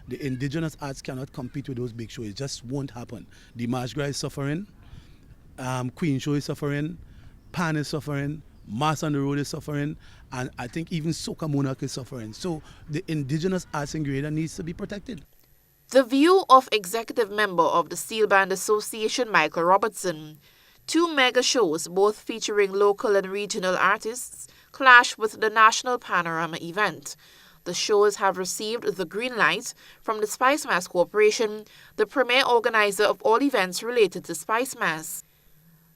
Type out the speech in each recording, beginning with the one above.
The indigenous arts cannot compete with those big shows. It just won't happen. The March Gras is suffering, Queen Show is suffering, Pan is suffering, Mass on the Road is suffering, and I think even Soca Monarch is suffering. So the indigenous arts in Grenada needs to be protected. The view of executive member of the Steel Band Association, Michael Robertson. Two mega shows, both featuring local and regional artists, clash with the national Panorama event. The shows have received the green light from the Spice Mass Corporation, the premier organizer of all events related to Spice Mass.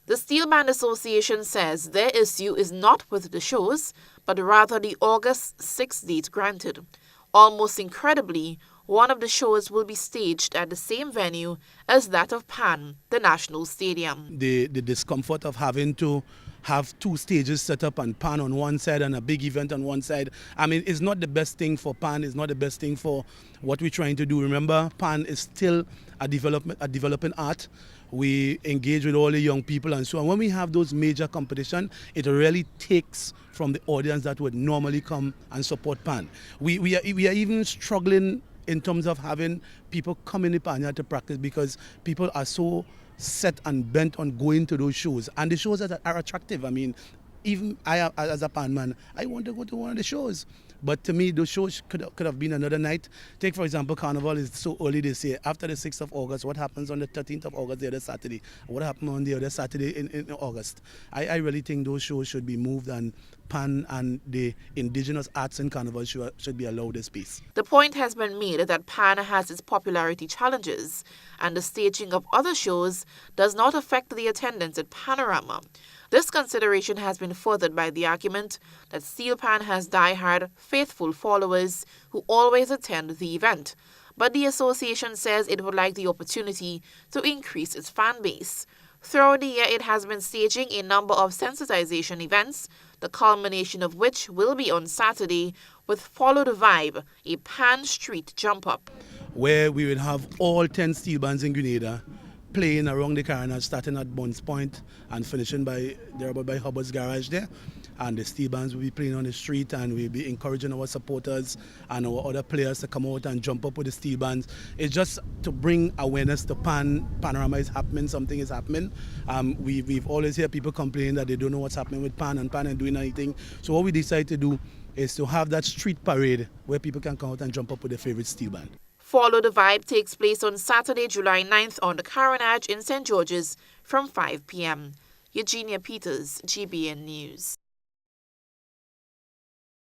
The Steel Band Association says their issue is not with the shows, but rather the August 6th date granted. Almost incredibly, one of the shows will be staged at the same venue as that of Pan, the national stadium. The discomfort of having to have two stages set up and Pan on one side and a big event on one side, I mean, it's not the best thing for Pan, it's not the best thing for what we're trying to do. Remember, Pan is still a developing art. We engage with all the young people and so on. When we have those major competition, it really takes from the audience that would normally come and support Pan. We are even struggling in terms of having people come in the Panya to practice because people are so set and bent on going to those shows. And the shows that are attractive. I mean, even I, as a Pan man, I want to go to one of the shows. But to me, those shows could have been another night. Take, for example, Carnival is so early this year. After the 6th of August, what happens on the 13th of August, the other Saturday? What happened on the other Saturday in August? I really think those shows should be moved and Pan and the indigenous arts in Carnival should be allowed a space. The point has been made that Pan has its popularity challenges, and the staging of other shows does not affect the attendance at Panorama. This consideration has been furthered by the argument that Steel Pan has die-hard, faithful followers who always attend the event, but the association says it would like the opportunity to increase its fan base. Throughout the year, it has been staging a number of sensitization events, the culmination of which will be on Saturday with Follow the Vibe, a Pan Street jump-up, where we will have all 10 steel bands in Grenada playing around the Carnival, starting at Buns Point and finishing by Hubbard's Garage there. And the steel bands will be playing on the street, and we'll be encouraging our supporters and our other players to come out and jump up with the steel bands. It's just to bring awareness to Panorama is happening, something is happening. We've always heard people complain that they don't know what's happening with Pan and doing anything. So what we decided to do is to have that street parade where people can come out and jump up with their favorite steel band. Follow the Vibe takes place on Saturday, July 9th on the Carnage in St. George's from 5 p.m. Eugenia Peters, GBN News.